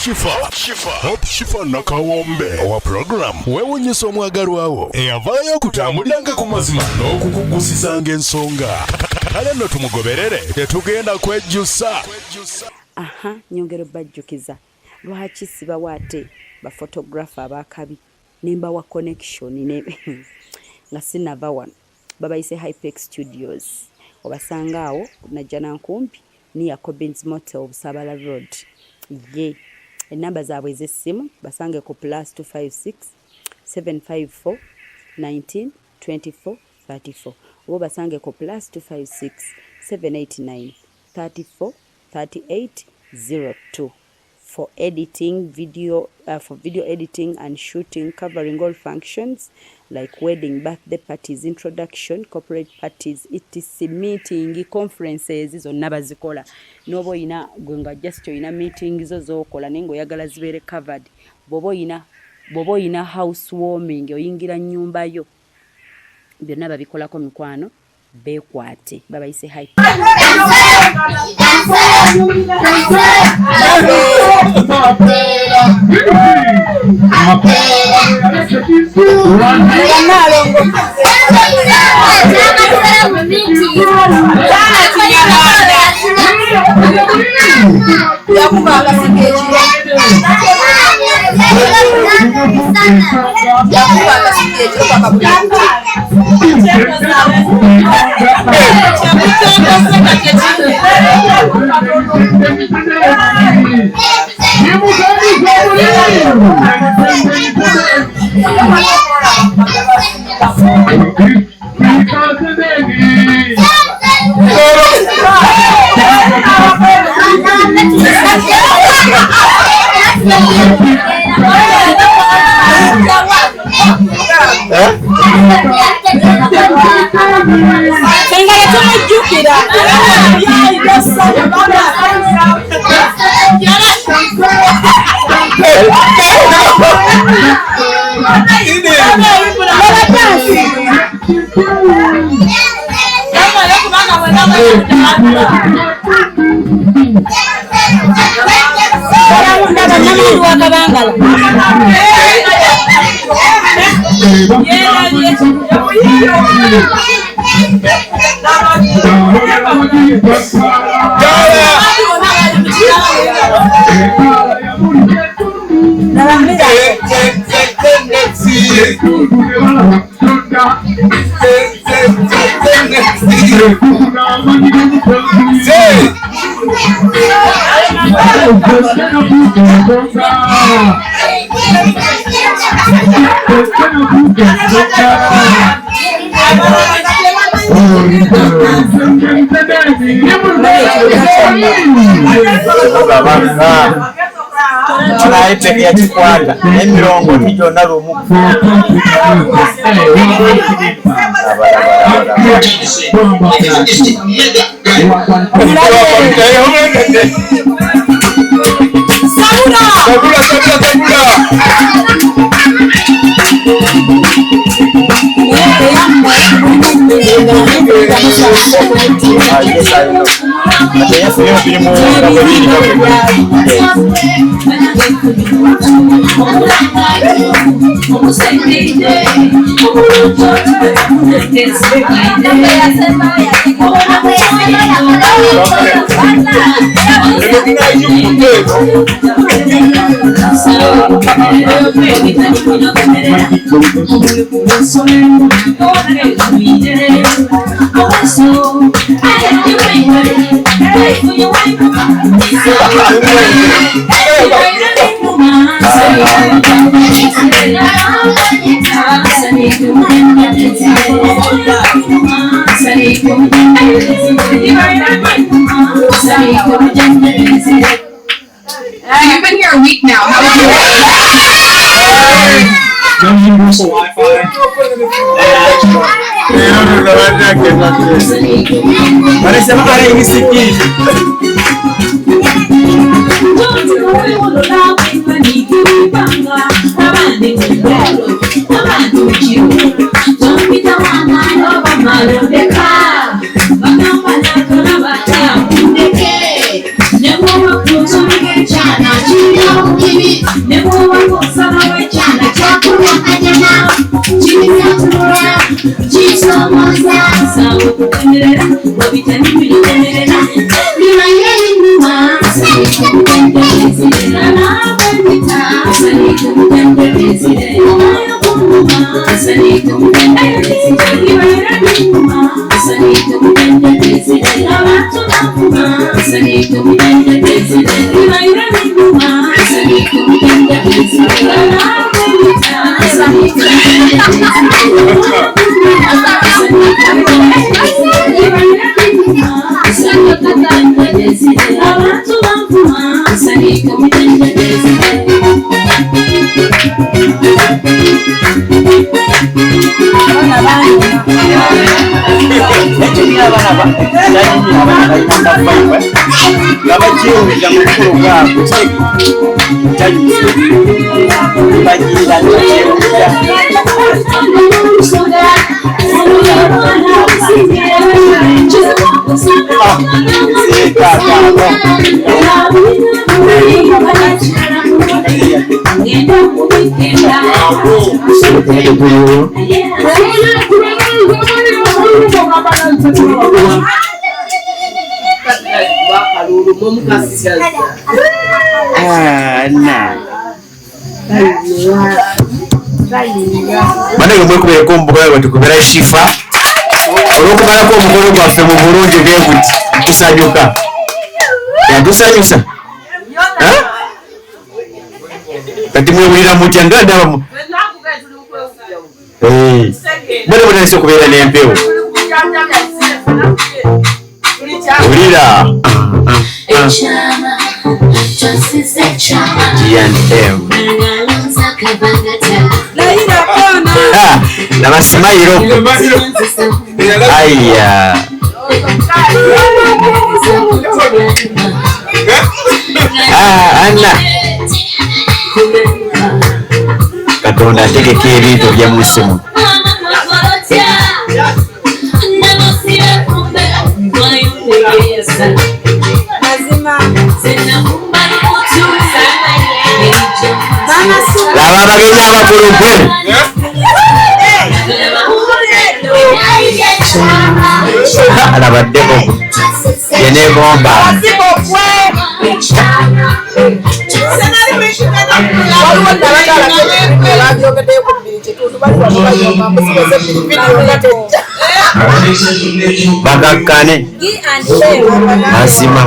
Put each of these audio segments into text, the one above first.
Hope Shifa nakawombe owa program wewunyisa omwagalwawo eyavaayo okutambuliranga ku mazima n'okukugusizanga ensonga kale nno tumugoberere tetugenda kwejjusa. Nyongero bajjukiza lwaki sibawaate bafotographer abakabi nemba wa connection ne nga sinava wano babayise Hypex Studios obasanga awo najja nankumpi ni Jacobins Motel Busabala Road ye enamba zaabwe ez'essimu basange ku +256 754 19 24 34 oba basange ku +256 789 34 38 02 for editing video editing and shooting, covering all functions like wedding, birthday parties, introduction, corporate parties, etc, meeting, conferences zonna bazikola nobo ina gwenga just ina meeting zo kola nengo yagala zibere covered bobo ina housewarming oyingira nyumba yo byonna babikola ko mikwano bekwate babayise hype. Teke ya chikwata emirongo nijona lumu You've been here a week now. How are you? No universal Wi-Fi. Chana Bana mwe kubeera batukubera shifa olwokumalako omukolo gwaffe mu bulungi bwebuti tusanyuka yatusanyusa kati mwewulira mutya ngandaba bwana bwetandise okubeera n'empewo wulira G&M nabasimayiro aya Anna Katonda ategeka ebintu bya musimu laba abagenyi abakulunkwe alabaddeko yenegomba bagakkane mazima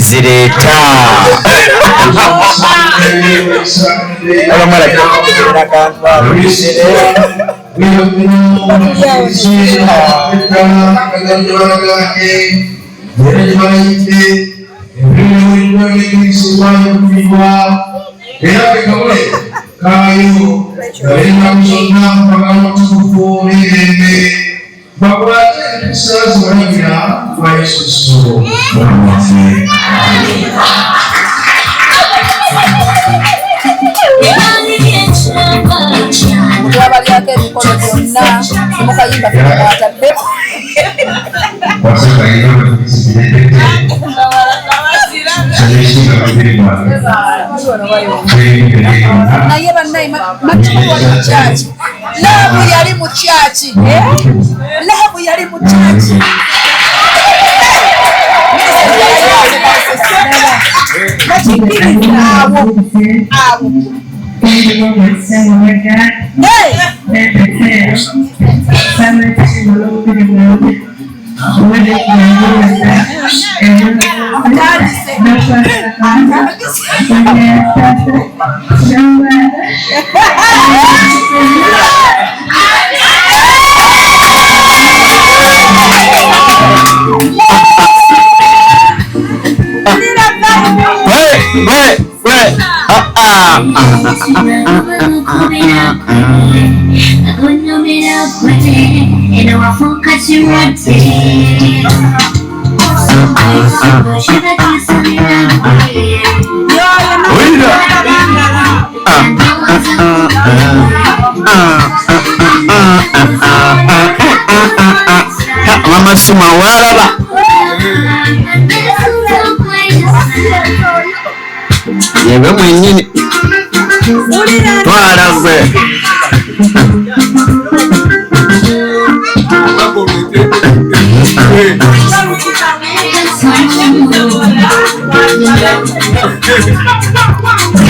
zireta naye bannaye matuku wali mu kyaki laabu yali mu kyaki laabu yali mu kyaki abo Masuma walaba yewe mwenyini twala gwe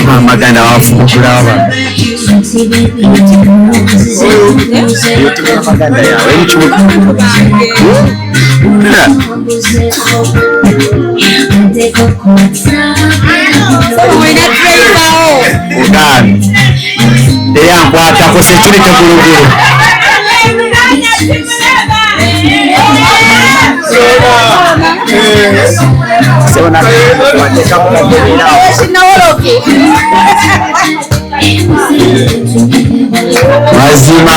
mama ganda wafukulaba maganda yawe ugani eyankwatako security kulugulu mazima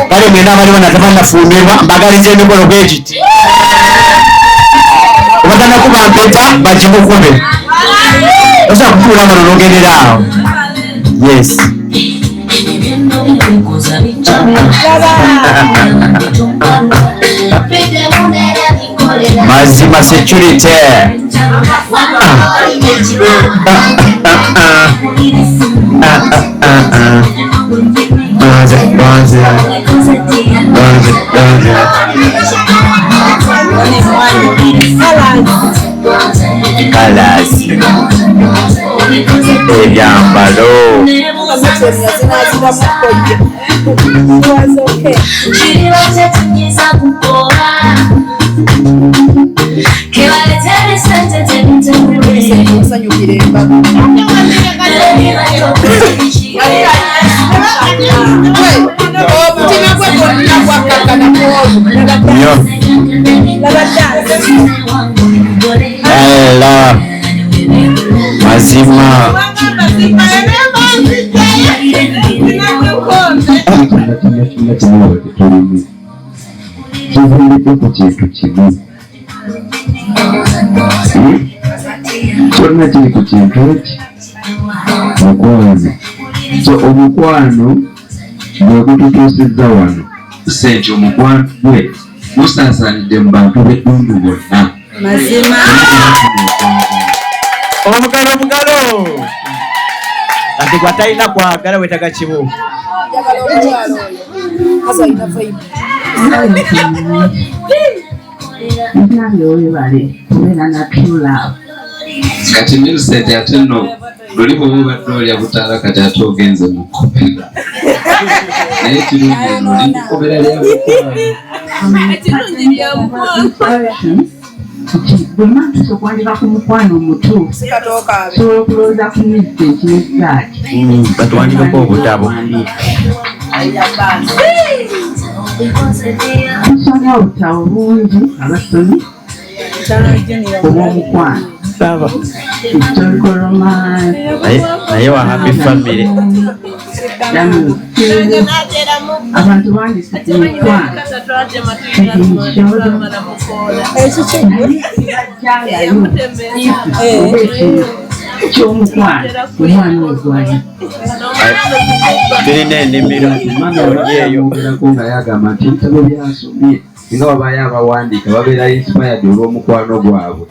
kale mwena bali banatabannafumirwa mbagaliza emikolo bwegiti obagana kuba mpeta bagimukube osa kutuula bano nogendera awo yes mazima security Kalas ebyambalo Ela mazima kyonna kiri ku kintu eki mukwano so omukwano gwe gututuusizza wano sente omukwano gwe musaasaanidde mu bantu b'eddungu bonna mazima omugalo ati gwatalina kwagala wetaga kibu kati Millicent ate nno luli bwe badde olya butaala kati ate ogenze mu kkobera naye kirungi oli kkobera lya mukwano bwe mantu sokwandika ku mukwano omutuufu sobola okulowooza ku Millicent n'essaaki batwandikako obutabo tusoma obutabo bungi abasomi obw'omukwano historical romance naye wa happy family abantu bandise ku mukwano ekyomukwano omwana ogwali tulina ennimiro olyeyo nga yagamba nti ebitabo byasomye nga wabayo abawandiika babeera inspired olw'omukwano gwabwe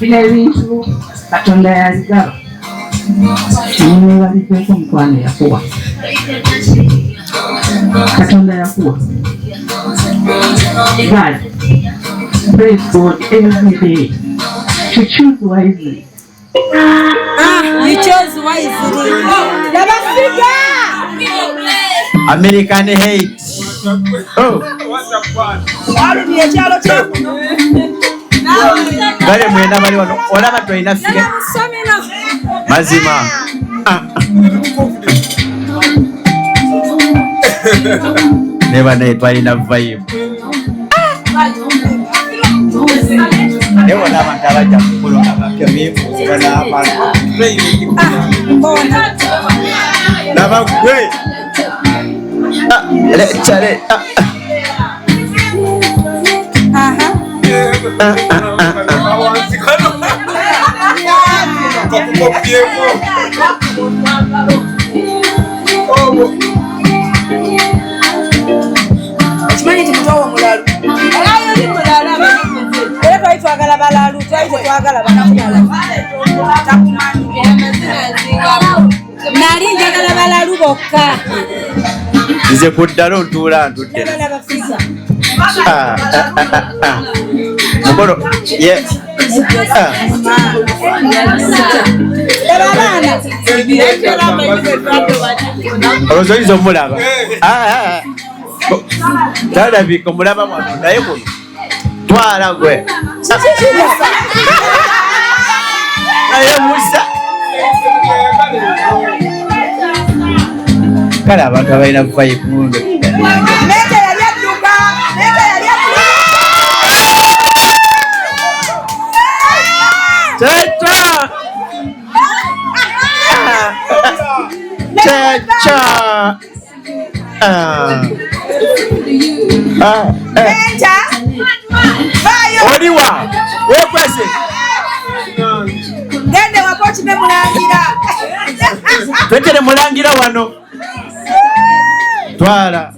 bino ebintu katonda yazigaba nimwebalizeeko omukwano yakuwa katonda yakuwa God, praise God every day to choose wisely. You chose wisely. American hate. Oh. Gale mwena bali wano olaba twalina fike mazima neba naye twalina vibe newo n'abantu abajja kukulu nga bakebiifuuziba n'abagwe lekyale okimanyi nti mutwawo omulalu njagala balalu twali tetwagala banakulala nali njagala balalu bokka nze ku ddala ontuula ntudde mukolo olowooza oyinza omulaba talabika omulaba mwano naye kuno twala gwe naye musa kale abantu abalina vibe mundu oliwa wekwese gende wakokime mulangira twetere mulangira wano twala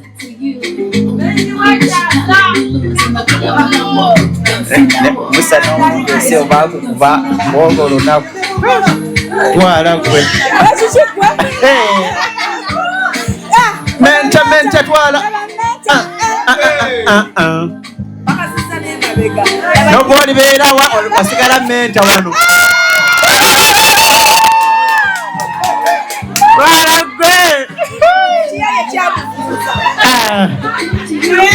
musa n'omuntu ese obakukuba bwoga olunaku twala gwe menta twala noba olibeerawa asigala menta wano twala gwe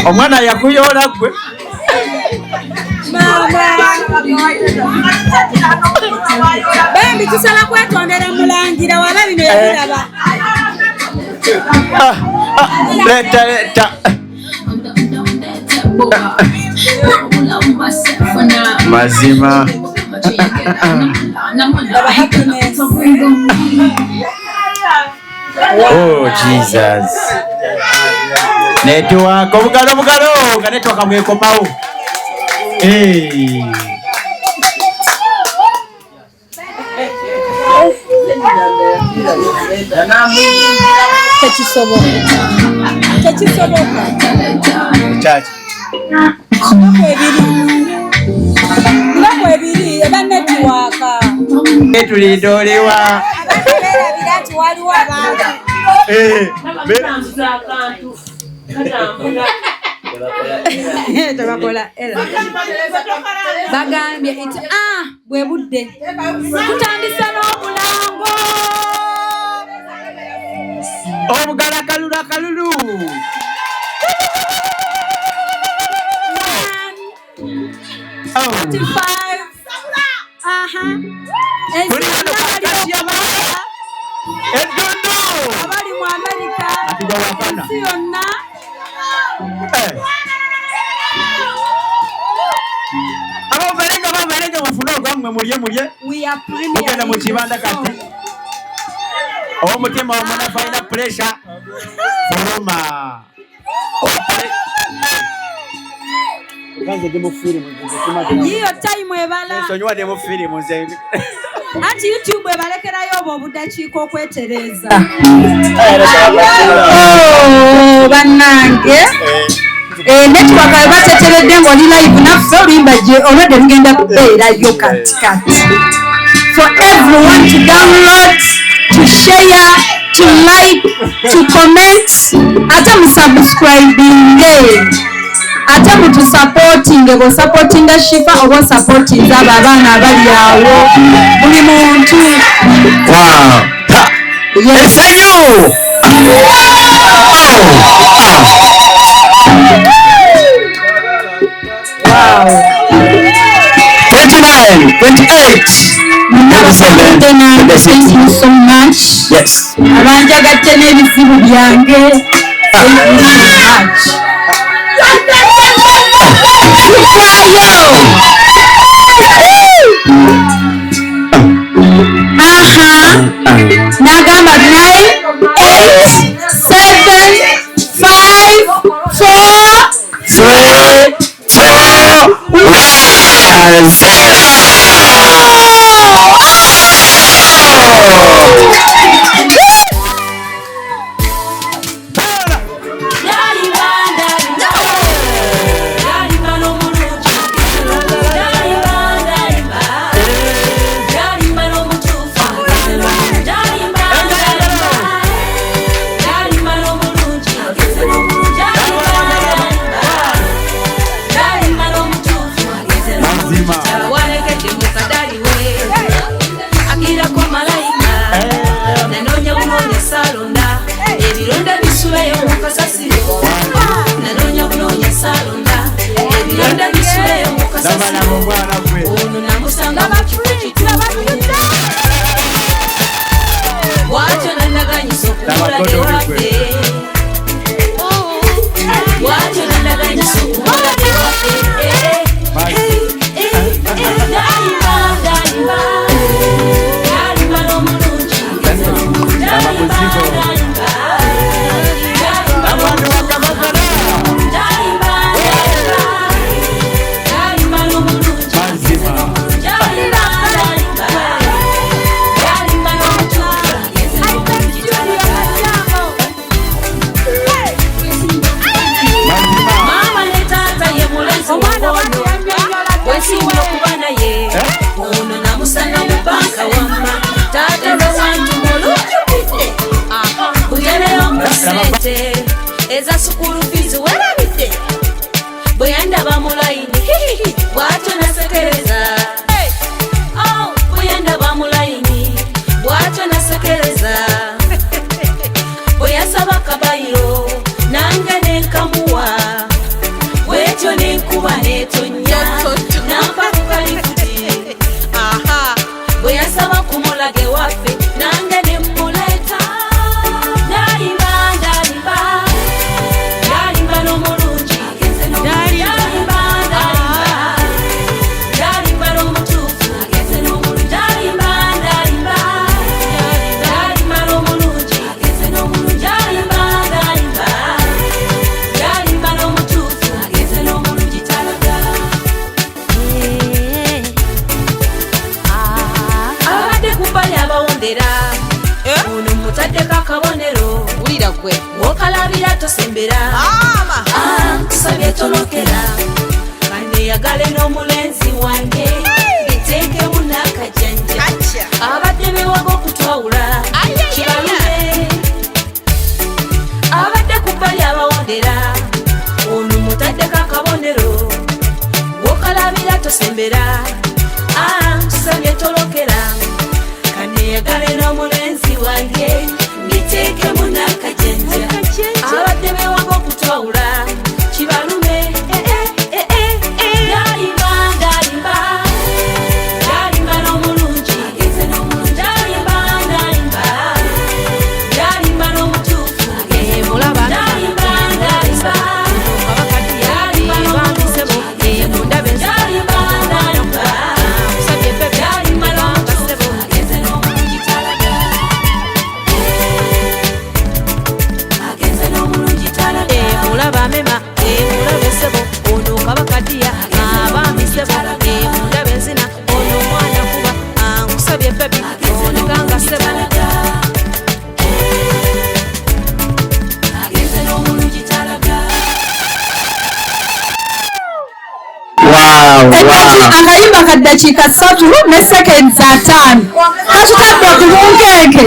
omwana yakuyoola gwe bambi tusala kwetondera mulangira waba bino yabiraba leta mazima oh Jesus network obugalo nga network bwekomawo tekisoboka ebiri eba netiwaka tulinda oliwa abaerabira nti waliwo abantu tebakola era bagambye nti bwe budde tutandisa n'omulango obugala kalulu abali mu Amerika ensi yonna abaverenga bafune ogwamwe mulye mugenda mu kibanda kati omutima omunafu alina pressure fuluma yiyo time ebala nsonyiwa ne mu firimu nze anti YouTube ebalekerayo obwo obudakiika okwetereza bannange network eba teteredde ng'oli live naffe oluyimba gye olwedde lugenda kubeerayo katikati for everyone to download to share to like to comment ate musubscribinge ate mutusupportinge bw'osupportinga Shifa oba osupportinze abo abaana abali awo buli muntu eseyo 29, 28, 27, 26. Thank you so much. Yes. Abanjagatte n'ebizibu byange. Thank you so much. Nagamba 9, 8, 7, 5, 4, 3, 2, 1, 0. ono namusanga mu kifo kituufu bw'atyo nannaganyisa okumulage waffe bw'atyo nannaganyisa okumulage waffe eza sukulu fizi werabidde bwe yandaba mu layini bw'atyo nasekereza bwe yandaba mu layini bw'atyo nasekereza bwe yasaba kabayiro nange nenkamuwa bw'etyo nenkuba netonnya nampa ku kalifuti bwe yasaba ku mulage waffe nange nemmuleeta ono mutaddeko akabonero wokalabira tosembera tusabye tolokera kaneyagale n'omulenzi wange biteekemu n'akajanja abadde bewaga okutwawula kibalume abadde ku bbali abawondera ono mutaddeko akabonero wokalabira tosembera tusabye tolokera kaneyagale n'omulenzi wange biteekemu n'akajanja abadde bewaga okutwawula kibalume ndalimba n'omulungi ndalimba n'omutuufu mulaba ndalimba bamisebo mundaba ensalimba musabye bebe gasebo mulaba mema mulaba esebo ono kabakadiya abamisebo mundaba enzina ono omwana kuba nkusabye bebi onekanga sebo akayimba ka ddakiika 3 ne seconds 5 kakitadde okulunkenke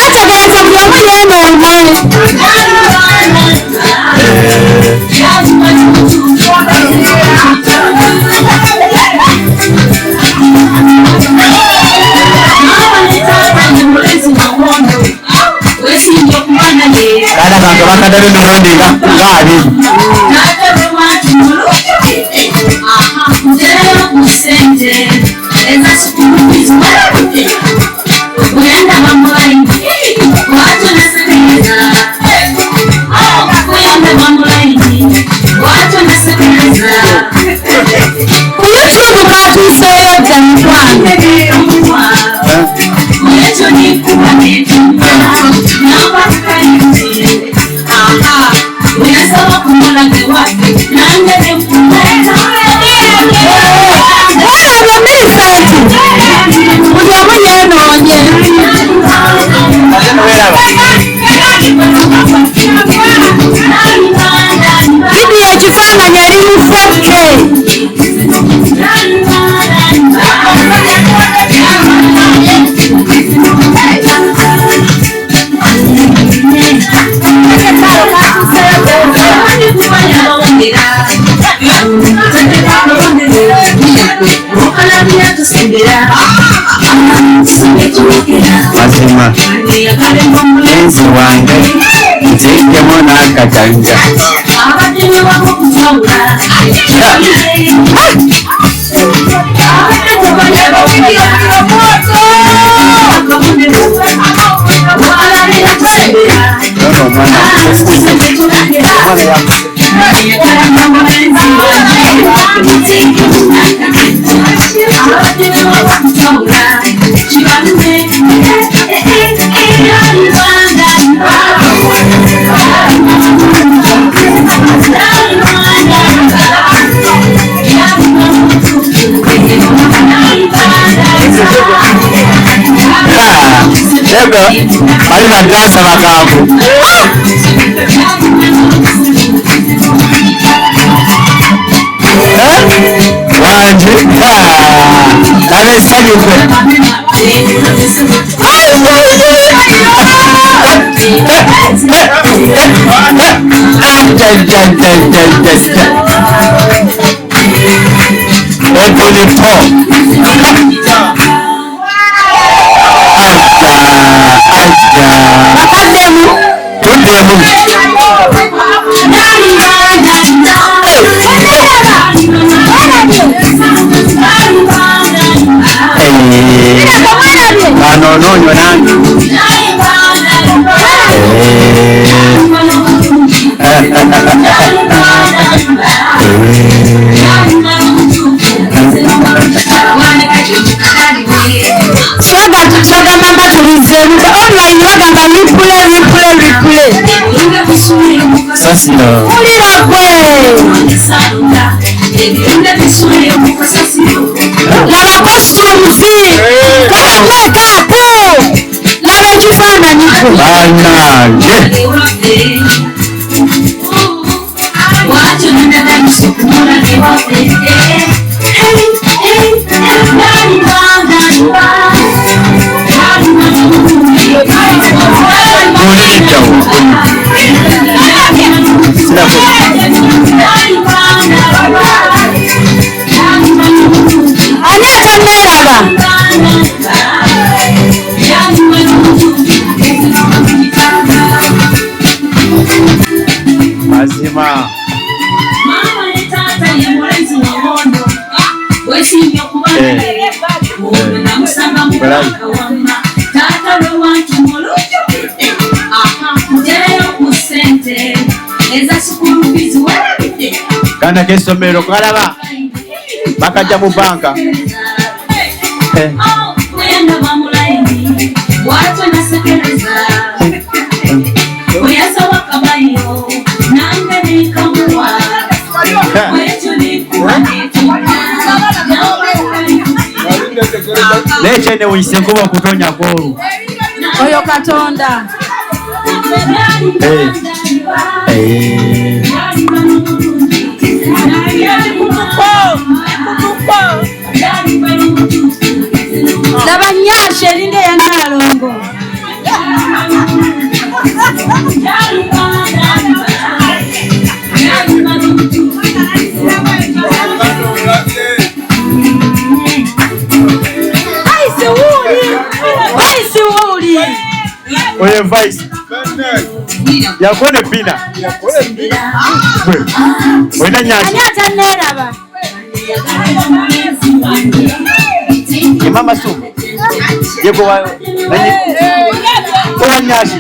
kati buli omu yenoonye Mamãe, mazima enzi wange nzijjemu n'akajanja Alina dansa bakavu wanje abesanyuke Anononyo nange Saga mamba tulizeemu online bagamba ripule sasino ulira gwe laba costumes laba makeup laba ekifaananyi banange ani atanneeraba mazima kana kesomero kalaba bakajja mu banka Lechene uyise kuba kutonya golu oyo Katonda laba nyashe elinga ya Nalongo oye vice yakone pina wena nyasi anyata neraba mama sumu yego wa oya nyasi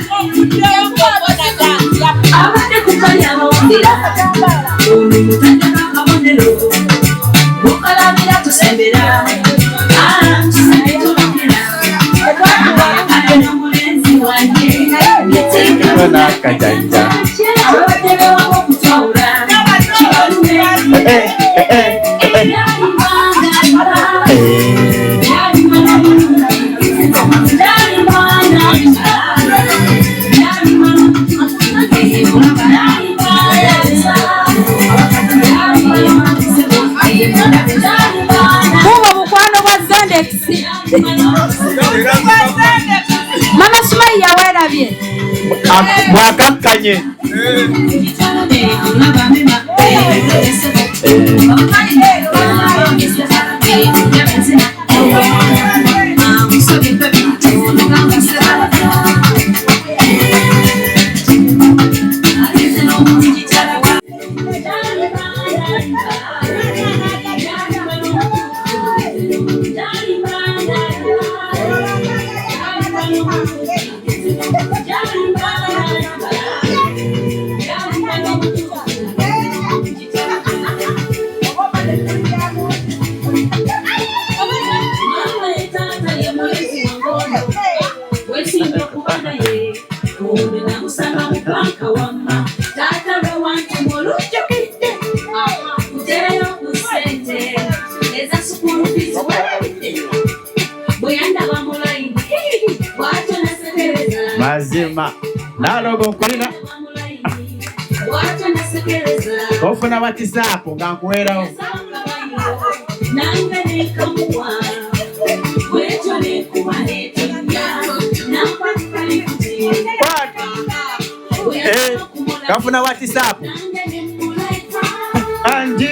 Kajanja Mama Sumaya werabye mwakakanye namusanga mupanka wamma taata lwe wange mulujjukidde kutereyo ku ssente eza sukulu fizi walabidde bwe yandaba mu layini bw'atyo nasekereza mazima nalogo nkulina bw'atyo nasekereza ofuna WhatsApp nga nkuweerawo nange nekamuwa bwekyo nekuba netumya nampakalikuti kafuna WhatsApp Anji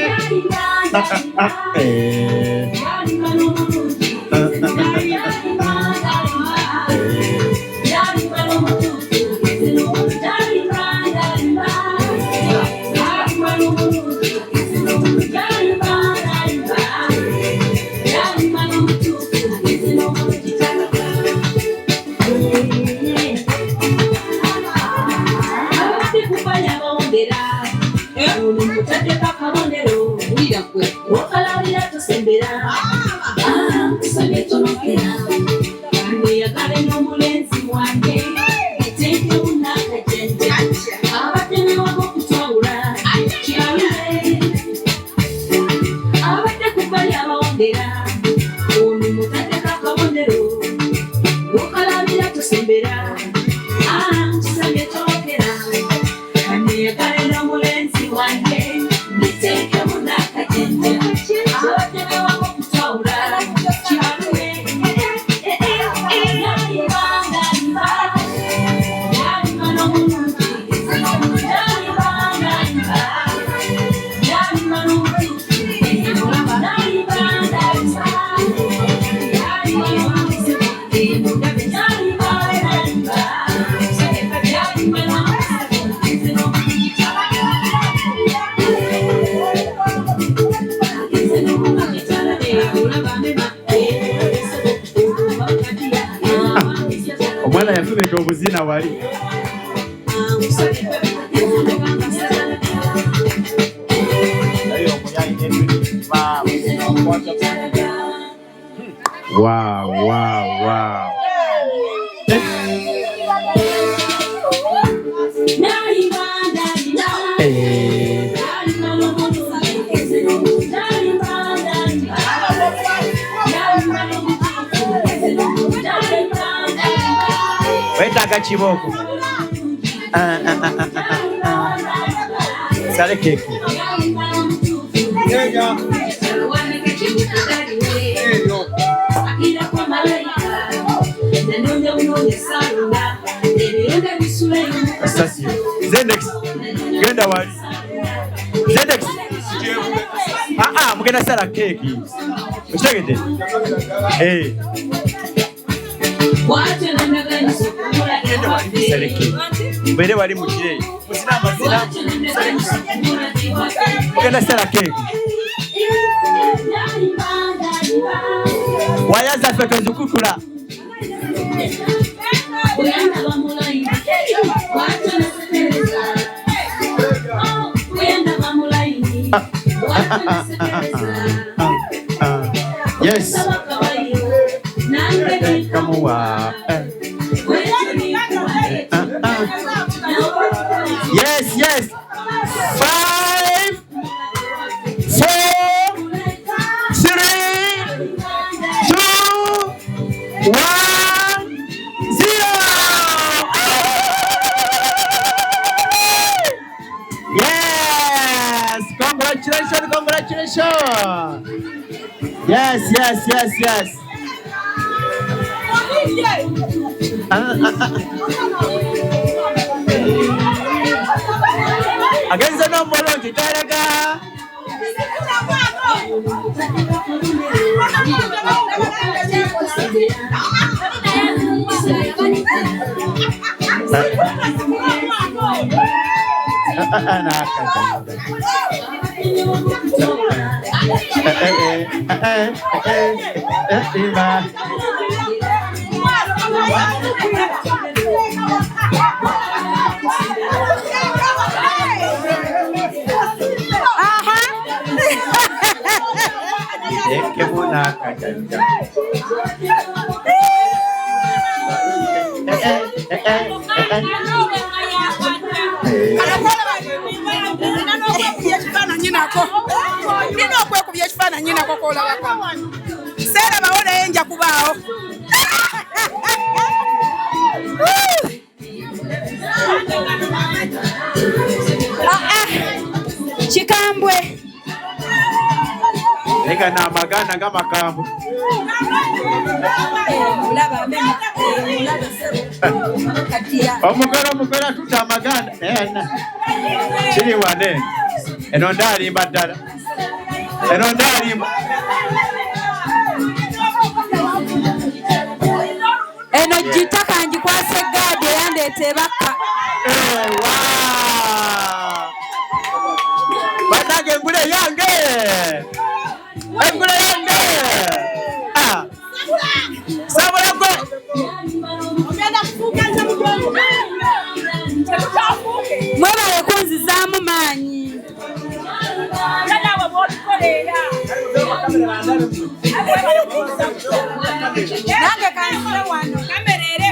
omwana yafumeka obuzina wali wow. wetaaga kiboko sale keki Zendex genda wali Zendex mugenda sala keki ukitegedde genda wali sale keki mbere wali mukire musina amazina mugenda sala keki wayaza ffe tozikutula yes kamuwa yes 5 4 3 2 1 0 yes congratulations yes agenze nombolo nkitalaga Sera baona yenja kubao. Chikambwe. Ega na magana nga makambo. Omugora tuta magana. Chiri wane. Eno ndalimba ddala. Eno ndalimba. Eno jita kanji kwase gade yandeete baka. Banage ngule yange. Ngule yange. Sabula go. Mwebale kunzizaamu maanyi. Nange kansire wano kamerere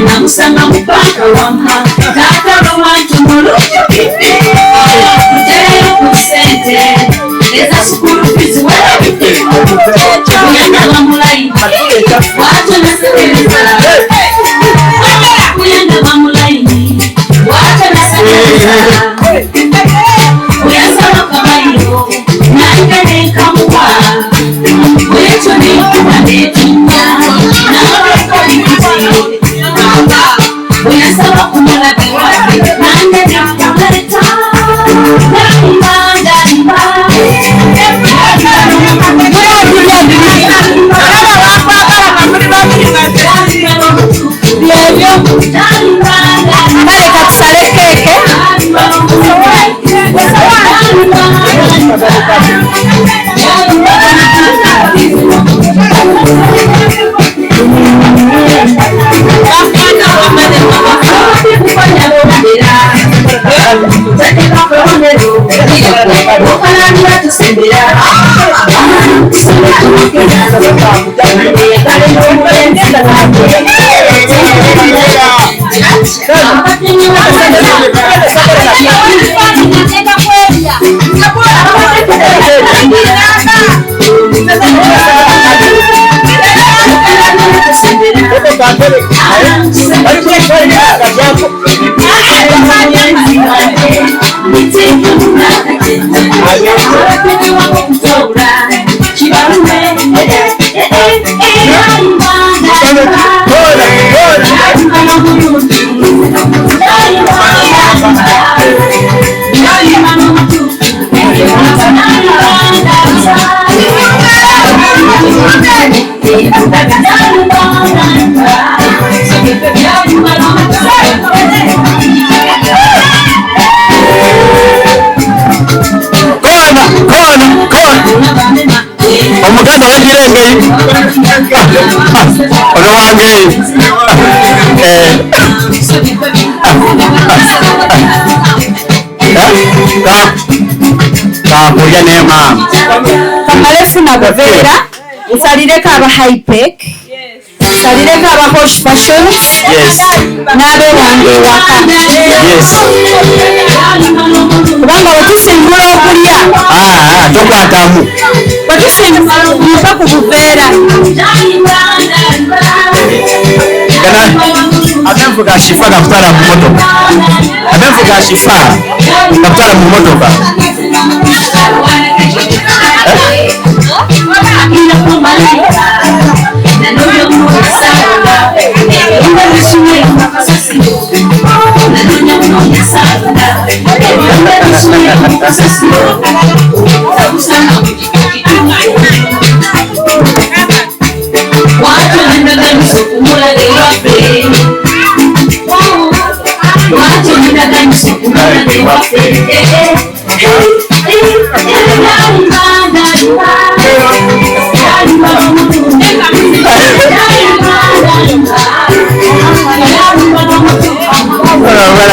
Namusanga mupaka wampa Tata romantu muluju kipi Kuteyo kusente Leza sukuru fizi wala vipi Kuyanda mamulai Wato nasekeleza Kuyanda mamulai Wato nasekeleza Kuyasa wakabayo Nangane kamuwa Wecho ni kubanetunya Na wako ni kubayo Uyasaba kumula biwati Nande ni kumarita Daima, daima Kale katusale keke. Omuganda wagirengei ono wange kakulya ne mama Kamale funa buveera nsalireko aba Hypec nsalireko aba Hosh Fashions n'abewange ewaka kubanga wetusimbula okulya tokwatamu wetusimbuka ku buveera amenvu ga shifa gakutwala mu motoka amenvu ga shifa gakutwala mu motoka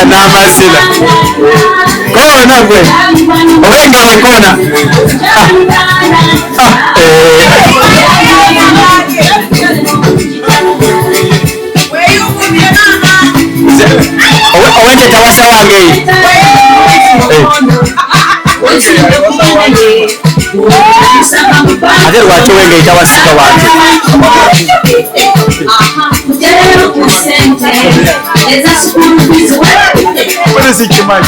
n'amasira kona gwe obenga bakona owenje tawasa wange ate lwaki wenge tawasika wange what is it, Jemai?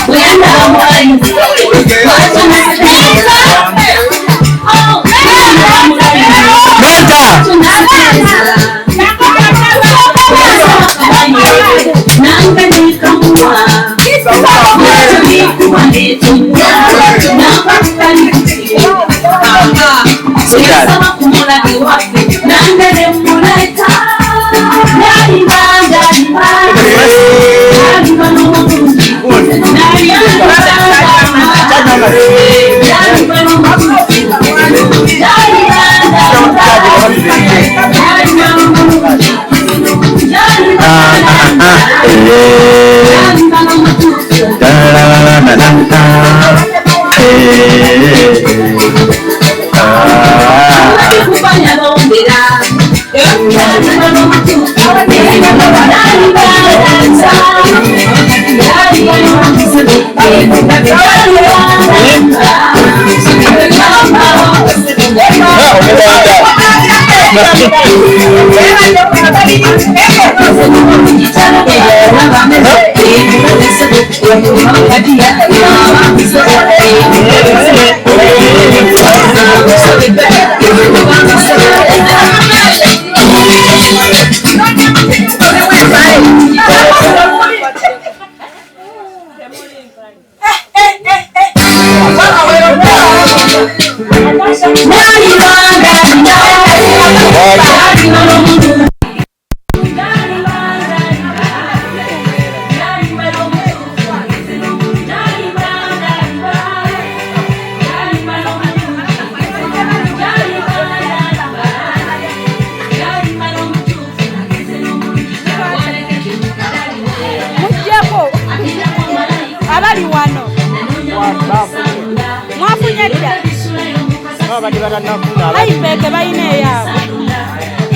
Aipeke baine yaabo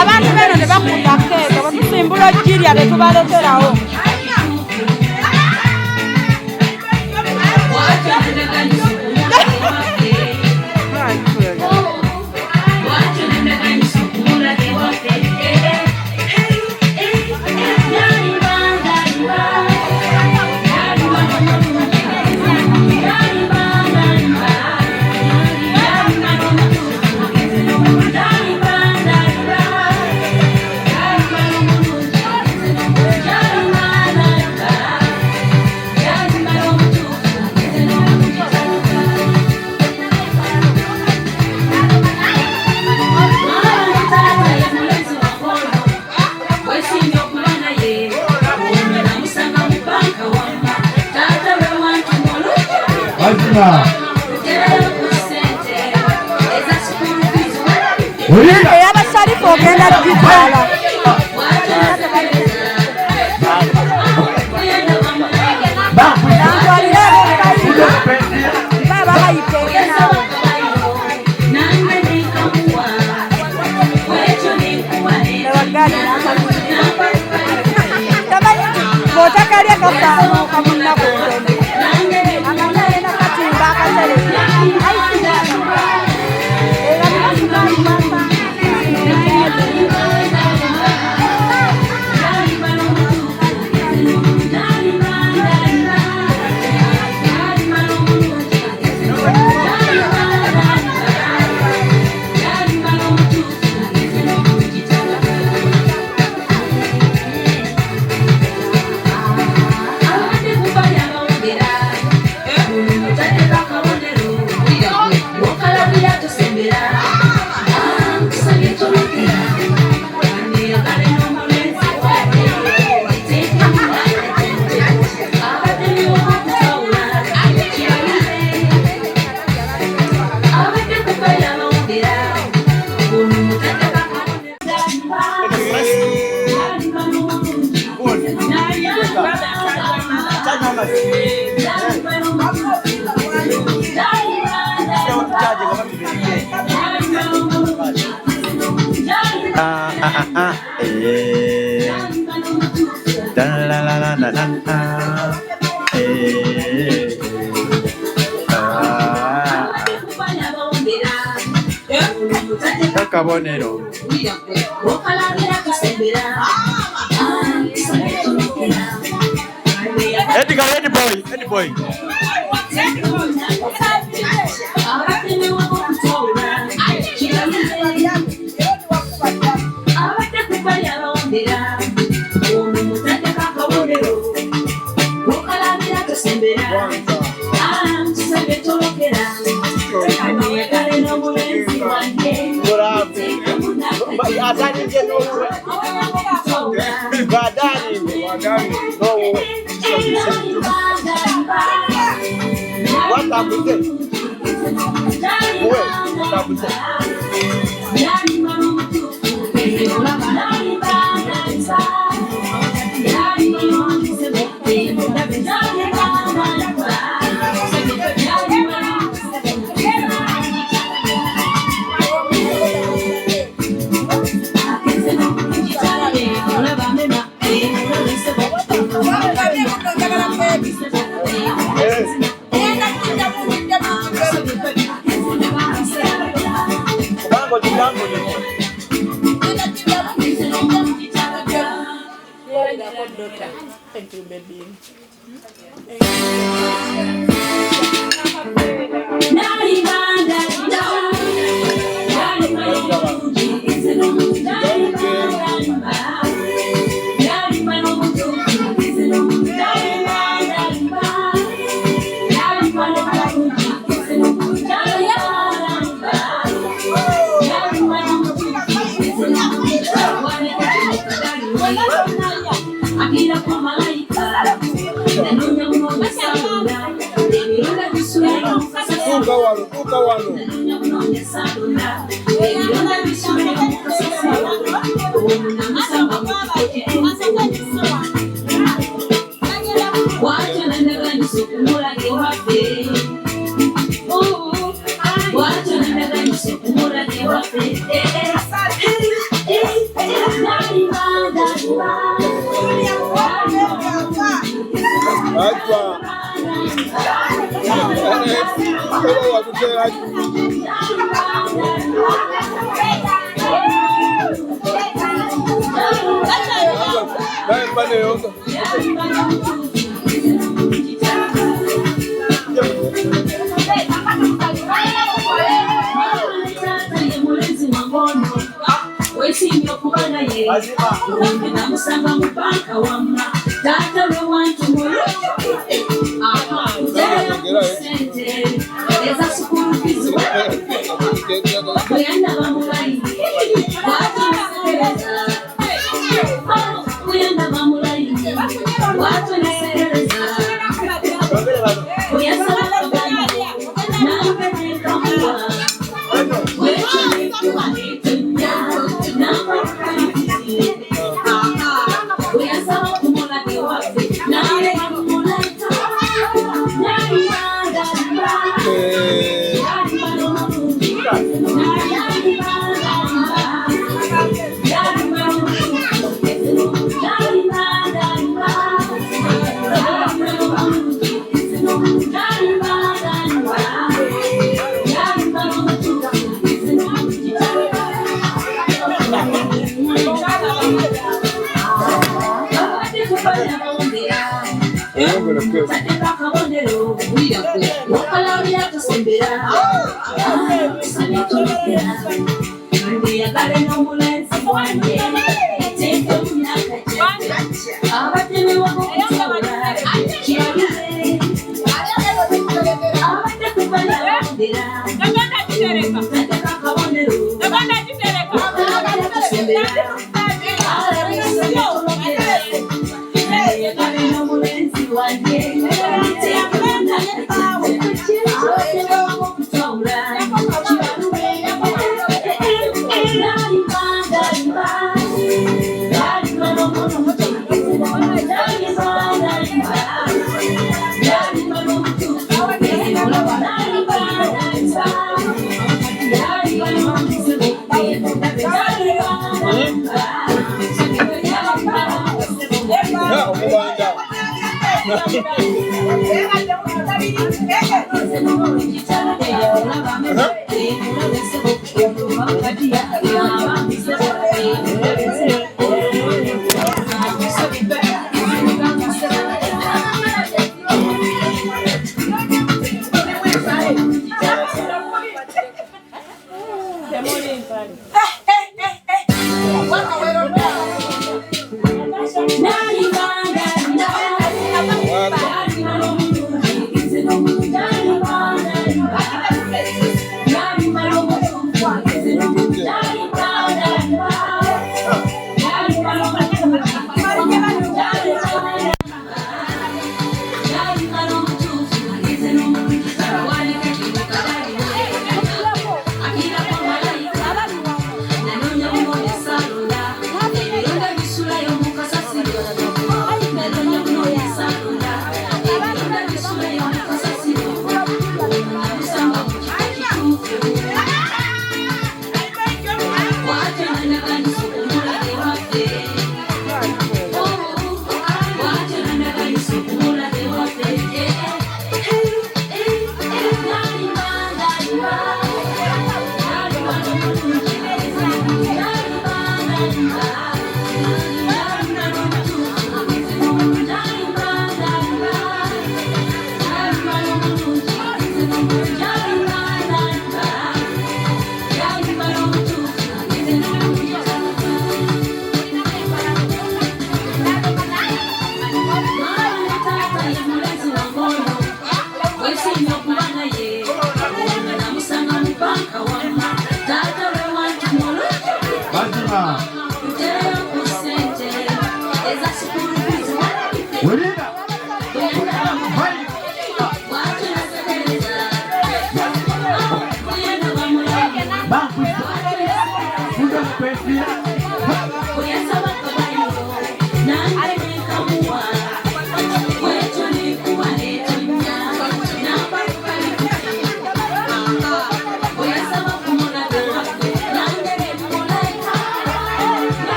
abantu beno ne bakunda keke batusimbula jirya ne tubaleterawo abasalifu ogenda kugitwala botakalya kafaano kamunako Abadde kubalya Kabonero. Eddie boy. Thank you, baby.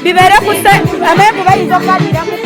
bibere kuse amenvu bayinza okubalira mu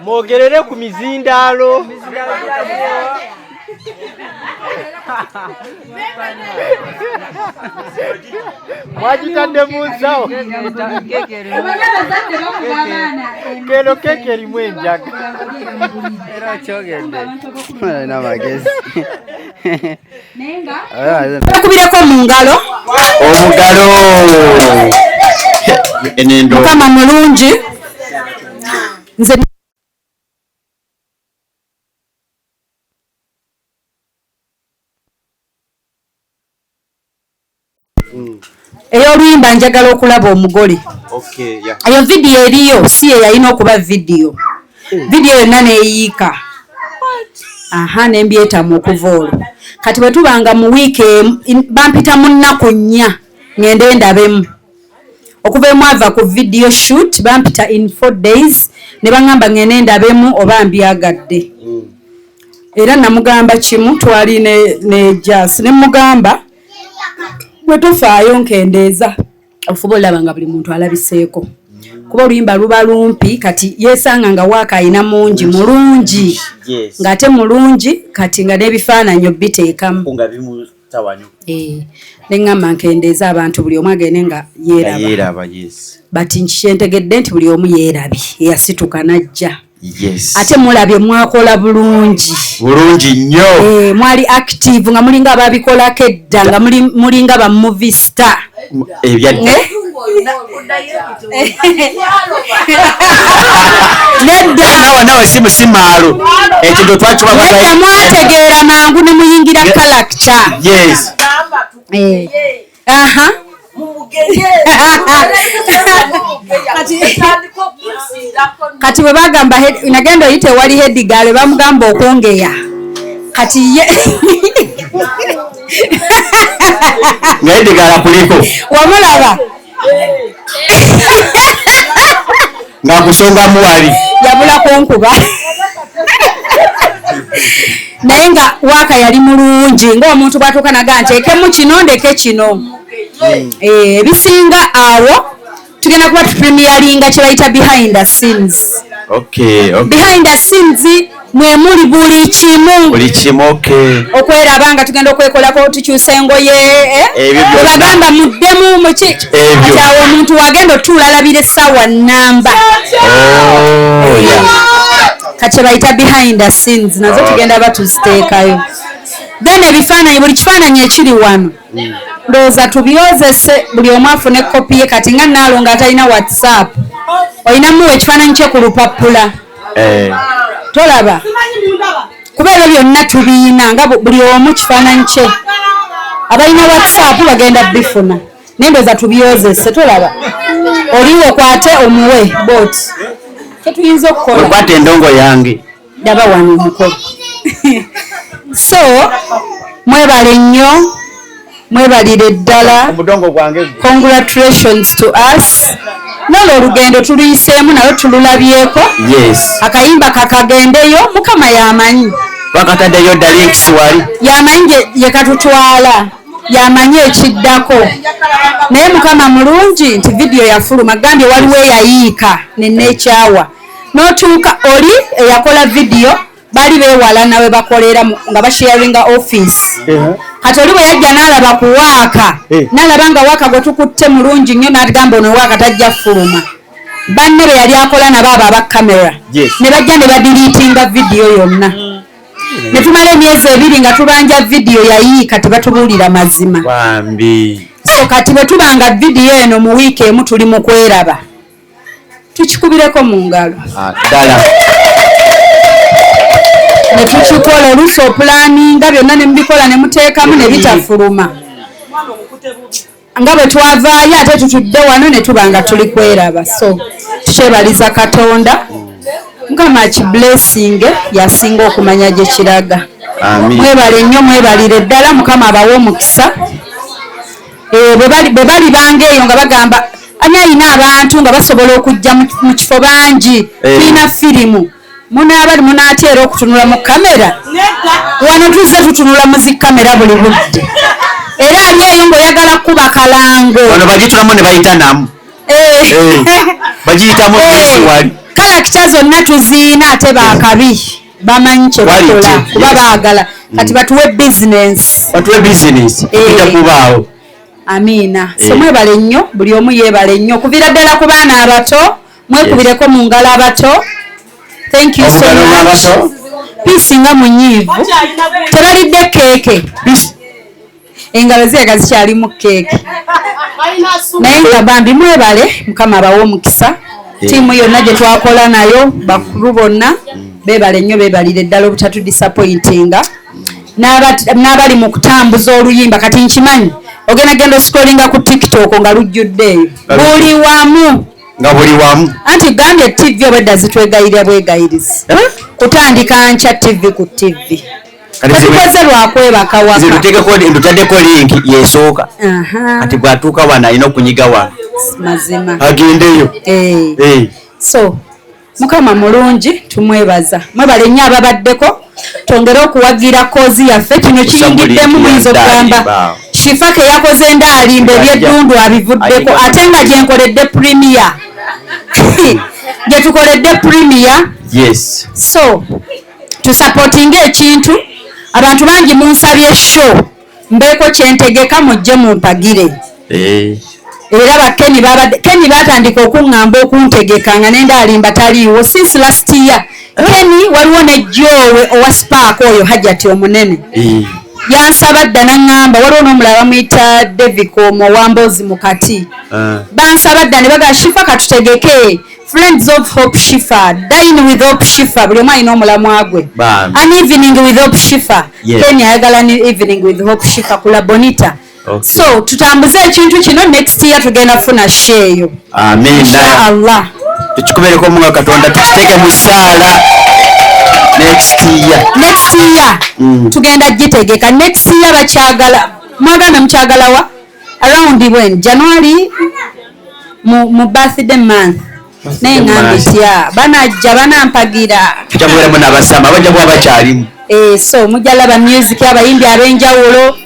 mwogerere ku mizindaalo mwagitadde mu nsawo kero keke erimu enjaga era kyogedde n'amagezi bakubireko mu ngalo omugalo mukama mulungi nze ey'oluyimba njagala okulaba omugole. Eyo vidiyo eriyo si ye yalina okuba vidiyo yonna neeyiika nembyetamu okuva olwo. Kati bwe tubanga mu wiiki bampita mu nnaku 4 ngende ndabemu. Okuva emu ava ku video shoot bampita in 4 days ne baŋŋamba ngende ndabemu oba mbyagadde. Era namugamba kimu twali ne Jas ne mugamba bwe tofaayo nkendeeza ofuba olaba nga buli muntu alabiseeko kuba oluyimba luba lumpi kati yeesanga nga waaka ayina mungi mulungi ng'ate mulungi kati nga n'ebifaananyi biteekamu ne ŋŋamba nkendeeza abantu buli omu agende nga yeeraba bati nkyentegedde nti buli omu yeerabye eyasituka najja. Ate mulabye mwakola bulungi nnyo mwali active nga mulinga ababikolako edda nga mulinga ba movie star nawe si musimaalo ekyo nedda mwategeera mangu ne muyingira character. Kati bwe bagamba nagenda oyite wali hedigale bamugamba okwongeya kati ye nga hedigala kuliko wamulaba nga kusonga muwali yabula kunkuba naye nga waaka yali mulungi ng'omuntu bwatuuka naga nteekemu kino ndeke kino. Ebisinga awo tugenda kuba tupremieringa kye bayita behind the scenes. Behind the scenes mwe muli buli kimu okweraba nga tugenda okwekolako tukyusa engoye webagamba muddemu muki ati awo omuntu wagenda otuula alabira essaawa nnamba kati bayita behind the scenes nazo tugenda batuziteekayo. Then ebifaananyi buli kifaananyi ekiri wano ndowooza tubyozese buli omu afune kopi ye kati nga Naalo nga atalina WhatsApp olinamuwa ekifaananyi kye ku lupapula tolaba kuba ebyo byonna tubiina nga buli omu kifaananyi kye abalina WhatsApp bagenda bifuna naye ndowooza tubyozese tolaba oliwo kwate omuwe bot kyetuyinza okukola okwata endongo yange daba wano omukolo so mwebale nnyo mwebalire ddala congratulations to us nolo olugendo tuluyiseemu nalo tululabyeko akayimba kakagendeyo mukama yamanyi bakataddeyo dalinks wali yamanyi yekatutwala yamanyi ekiddako naye mukama mulungi nti vidiyo yafuluma gambye waliwo eyayiika nenekyawa notuuka oli eyakola vidiyo bali beewala nawe bakolera nga basharinga office kati oli bwe yajja n'alaba ku waaka n'alaba nga waaka gwe tukutte mulungi nnyo n'agamba ono waaka tajja fuluma banne be yali akola nabo abo abakamera ne bajja ne badiriitinga vidiyo yonna ne tumala emyezi 2 nga tubanja vidiyo yayiika tebatubuulira mazima so kati bwe tubanga vidiyo eno mu wiiki emu tuli mu kweraba tukikubireko mu ngalo ddala ne tukikola oluusi opulaninga byonna ne mubikola ne muteekamu ne bitafuluma nga bwe twavaayo ate tutudde wano ne tuba nga tuli kweraba so tukyebaliza Katonda mukama kiblessing yasinga okumanya gye kiraga. Mwebale nnyo mwebalire ddala mukama abawe omukisa bwe bali bange eyo nga bagamba ani ayina abantu nga basobola okujja mu kifo bangi tulina firimu munaabali munaatera okutunula mu kamera wano tuzze tutunula mu zikamera buli budde era ali eyo ng'oyagala kuba kalango wano bagitulamu ne bayita namu bagiyitamu wali kalakita zonna tuziina ate bakabi bamanyi kye bakola kuba baagala kati batuwe bizinensi ejja kubaawo. Amiina. So mwebale nnyo buli omu yeebale nnyo okuviira ddala ku baana abato mwekubireko mu ngalo abato. Thank you so much. Peace nga munyiivu tebalidde keeke engalo zeega zikyalimu keeke naye nga bambi mwebale mukama abawe omukisa tiimu yonna gye twakola nayo bakulu bonna beebale nnyo beebalire ddala obutatu disappointinga n'abali mu kutambuza oluyimba kati nkimanyi ogenda genda scrollinga ku TikTok nga lujjudde buli wamu nga buli wamu anti gambye TV obedda zitwegayirira bwegayirizi kutandika ncha TV ku TV katukoze lwakwebaka waka ndutaddeko link yesooka ati bwatuuka wano alina okunyiga wano mazima agendeyo so mukama mulungi tumwebaza mwebale nnyo ababaddeko twongere okuwagira kozi yaffe kino kiyingiddemu muyinza okugamba Shifake yakoze endaalimba ebyeddundu abivuddeko ate nga gyenkoledde premier gyetukoledde premier so tusupportinga ekintu abantu bangi munsabye show mbeeko kyentegeka mujje mumpagire era bakeni batandika okuŋŋamba okuntegeka nga nendaalimba taliiwo since last year keni waliwo nejjoowe owa spark oyo hajjati omunene yansaba dda naŋŋamba waliwo n'omulala bamuyita Devico Mowambozi mukati bansaba dda ne baga Shifa katutegeke Friends of Hope Shifa, Dine with Hope Shifa, buli omu alina omulamu agwe. An evening with Hope Shifa. Kenya ayagala an evening with Hope Shifa kula Bonita. So tutambuze ekintu kino next year tugenda funa share yo. Amen. Inshallah. Tukikubereko Omulala Katonda tukiteke mu ssaala next year. Tugenda gitegeka next year bakyagala. Mwagana mkyagala wa? Around when? January mu birthday month. Nengambitia banajja banampagira tukyamulemu n'abasama bajja kuba bakyalimu so mujja laba music abayimbi ab'enjawulo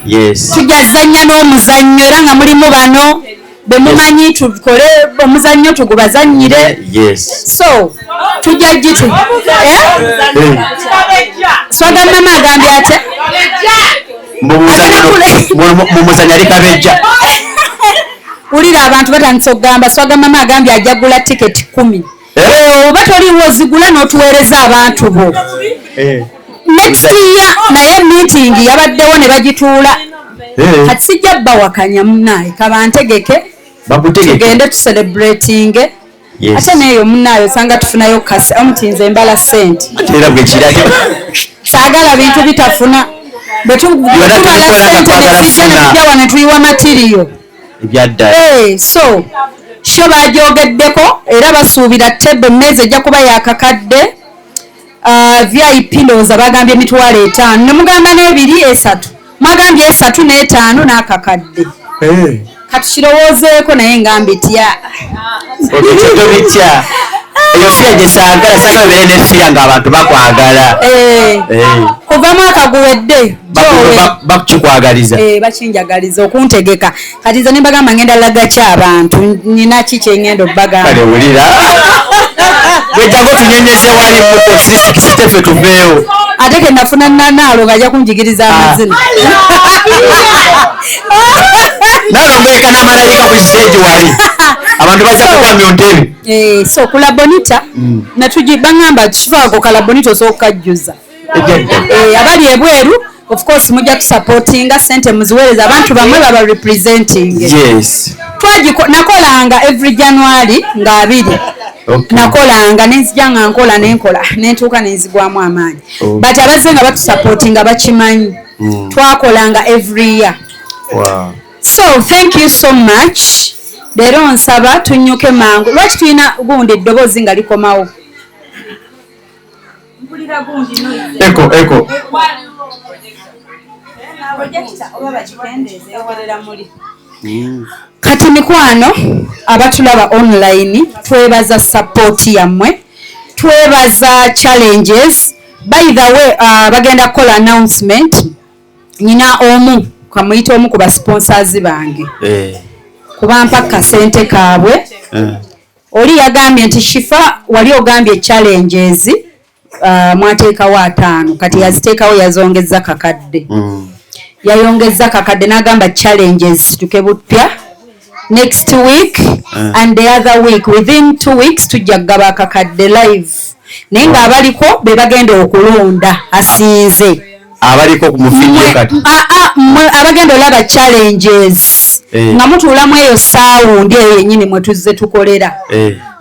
tujazanya n'omuzannyo era nga mulimu bano bemumanyi tukole omuzannyo tugubazannyire so tujja gitu swaga mama agambye ate mumuzannyo ali kabejja ulira abantu batandise okugamba swaga mama agambye ajja gula tiketi 10 oba toliwo zigula n'otuweereza abantu bo next year naye meeting yabaddewo ne bagituula kati sijja bawakanya munaaye kabantegeke tugende tucelebrating ate neeyo munaaye osanga tufunayo kasi omutinze embala sente saagala bintu bitafuna bwe tubala sente netujja ne tuyiwa material so sho bajogeddeko era basuubira table mmeeza ejja kuba yakakadde VIP ndowooza bagambye emitwalo 5 ne mugamba n'ebiri 3 mwagambye 3 n'5 n'akakadde katukirowoozeeko naye ngambye tya eyo fiya gye saagala saagala beere ne fiya ng'abantu bakwagala kuva mwaka guwedde bakikwagaliza bakinjagaliza okuntegeka kati nze ne mbagamba ngenda laga ki abantu nina ki kyengenda obbagamba kale wulira bwejjangu tunyenyeze wali muko 360 ffe tuveewo ate ke nafuna nanaalo ng'ajja kunjigiriza amazina naalo mbeeka n'amalayika ku siteegi wali abantu bajja kukwamya ontebe so kula Bonita baŋŋamba kifaako kala Bonita osooka kukajjuza abali ebweru of course mujja tusupportinga sente muziweereza abantu bamwe baba representing nakolanga every January nga 2 nakolanga nenzija nga nkola nentuuka nenzigwamu amaanyi but abazze nga batusupportinga bakimanyi twakolanga every year so thank you so much leero nsaba tunyuke mangu lwaki tulina gundi eddoboozi nga likomawo eko kati mikwano abatulaba online twebaza support yammwe twebaza challenges by the way bagenda kukola announcement nyina omu kamuyita omu ku basponsors bange kubampa kasente kaabwe oli yagambye nti Shifa wali ogambye challenges mwateekawo 5 kati yaziteekawo yazongeza kakadde yayongeza kakadde n'agamba challenges tukebupya next week and the other week within 2 weeks tujja kugaba akakadde live naye ng'abaliko be bagenda okulonda asinze abaliko ku mufijo kati abagenda olaba challenges nga mutuulamu eyo saawundi eyo yennyini mwe tuzze tukolera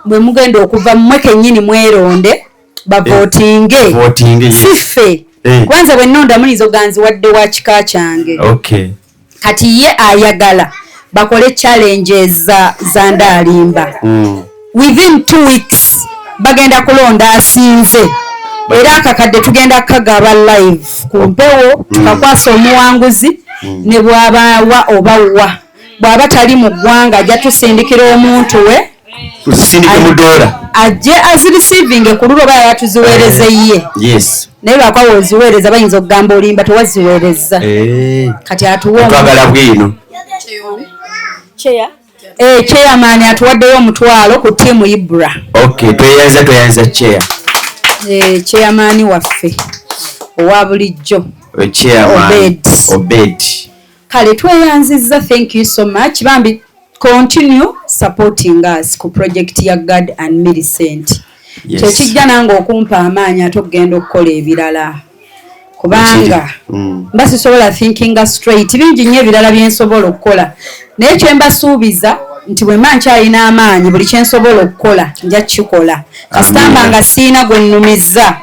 mwe mugenda okuva mmwe kennyini mweronde bavootinge fiffe kwanza bwe nnonda mulizo ganzi wadde wa kika kyange kati ye ayagala bakole challenges za Ndaalimba. Within 2 weeks bagenda kulonda asinze era akakadde tugenda kagaba live ku mpewo tukakwasa omuwanguzi ne bw'abawa obawa bw'aba tali mu ggwanga ajja tusindikira omuntu we tusindike mu dola ajje azireceiving ku lulo baya tuziweereze ye. Yes. Naye lwakwawo oziweereza bayinza okugamba olimba tewaziweereza. Kati atuwa twagala bwino chairman atuwaddeyo omutwalo ku tiimu Ibra. Okay, tweyanza chair. Chairman waffe owa bulijjo Obed. Kale tweyanzizza, thank you so much. Bambi continue supporting us ku project ya God and Millicent. Kyekijja nange okumpa amaanyi ate okugenda okukola ebirala kubanga mbasisobola thinking straight bingi nnyo ebirala byensobola okukola naye kyembasuubiza nti bwe mba nkyalina amaanyi buli kyensobola okukola nja kukikola kasitamba nga siina gwe nnumizza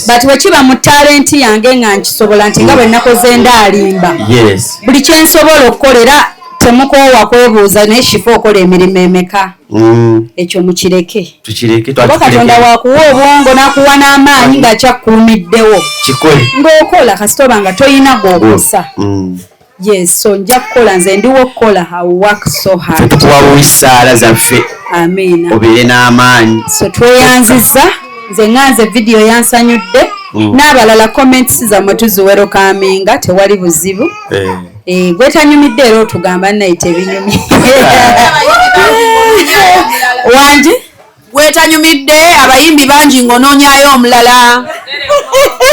but bwe kiba mu talenti yange nga nkisobola nti nga bwe nakoze Ndaalimba buli kyensobola okukola era temukoowa kwebuuza naye shifa okola emirimu emeka ekyo mukireke oba Katonda wakuwa obwongo n'akuwa n'amaanyi nga kyakkuumiddewo ng'okola kasitoba nga toyina gw'okusa. Yes, so nja kukola nze ndiwo okukola I work so hard. Tukuwawo isaala zaffe. Amina. Obeere n'amaanyi. So tweyanzizza nze nganze video yansanyudde n'abalala comments zammwe tuziwero kaminga tewali buzibu. Gwetanyumidde era otugamba naye tebinyumye. Wangi gwetanyumidde abayimbi bangi ng'onoonyayo omulala.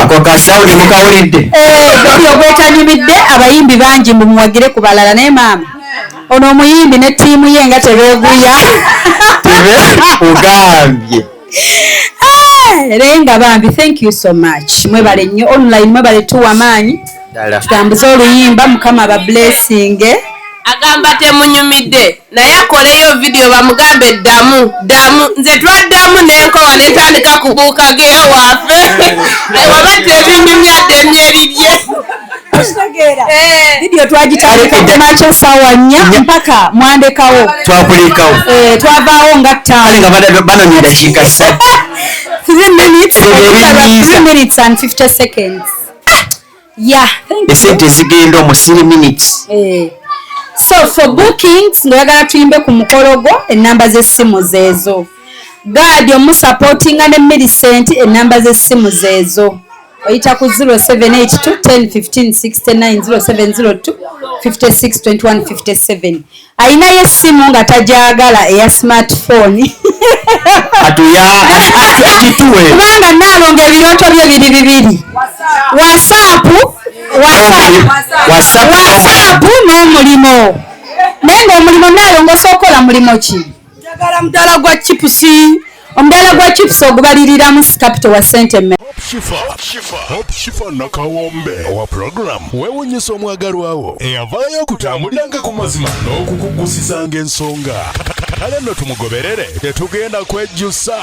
Ako kasawuli mukawulidde. Gwe gwetanyumidde abayimbi bangi mumuwagire ku balala naye maama ono omuyimbi ne ttiimu ye nga tebeeguya. Ugambye. Renga bambi thank you so much. Mwebale nnyo online mwebale tuwa amaanyi. Tutambuze oluyimba Mukama aba blessing. Agamba temunyumidde naye akoleyo video bamugambe ddamu nze twaddamu n'enkowa netandika kubuuka geewaffe waba tebinyumya ddemye erirye video twagitandika kumakya ssaawa 4 mpaka mwandekawo twakulikawo twavaawo nga 5 nga banonye dakiika 3 minutes and 50 seconds. Yeah, thank you. Esente zigenda omu 3 minutes. So for bookings ngoyagala tuyimbe ku mukologo enamba z'essimu zeezo. God omu supporting ne Millicent enamba z'essimu zeezo. Oyita ku 0782 10 15 69 0702 56 21 57. Ayinayo essimu nga tajagala eya smartphone. Kubanga naalonga ebirooto bye biri bibiri. WhatsApp n'omulimo. Naye ng'omulimo naalongosa okola mulimo ki? Njagala mudala gwa chipusi. Omudala gwa chipusi ogubaliriramu capital wa sentiment. Hope Shifa Nakawombe owa program weewuunyisa omwagalwawo eyavaayo okutambuliranga ku mazima n'okukugusisanga ensonga. Kale nno tumugoberere tetugenda kwejjusa.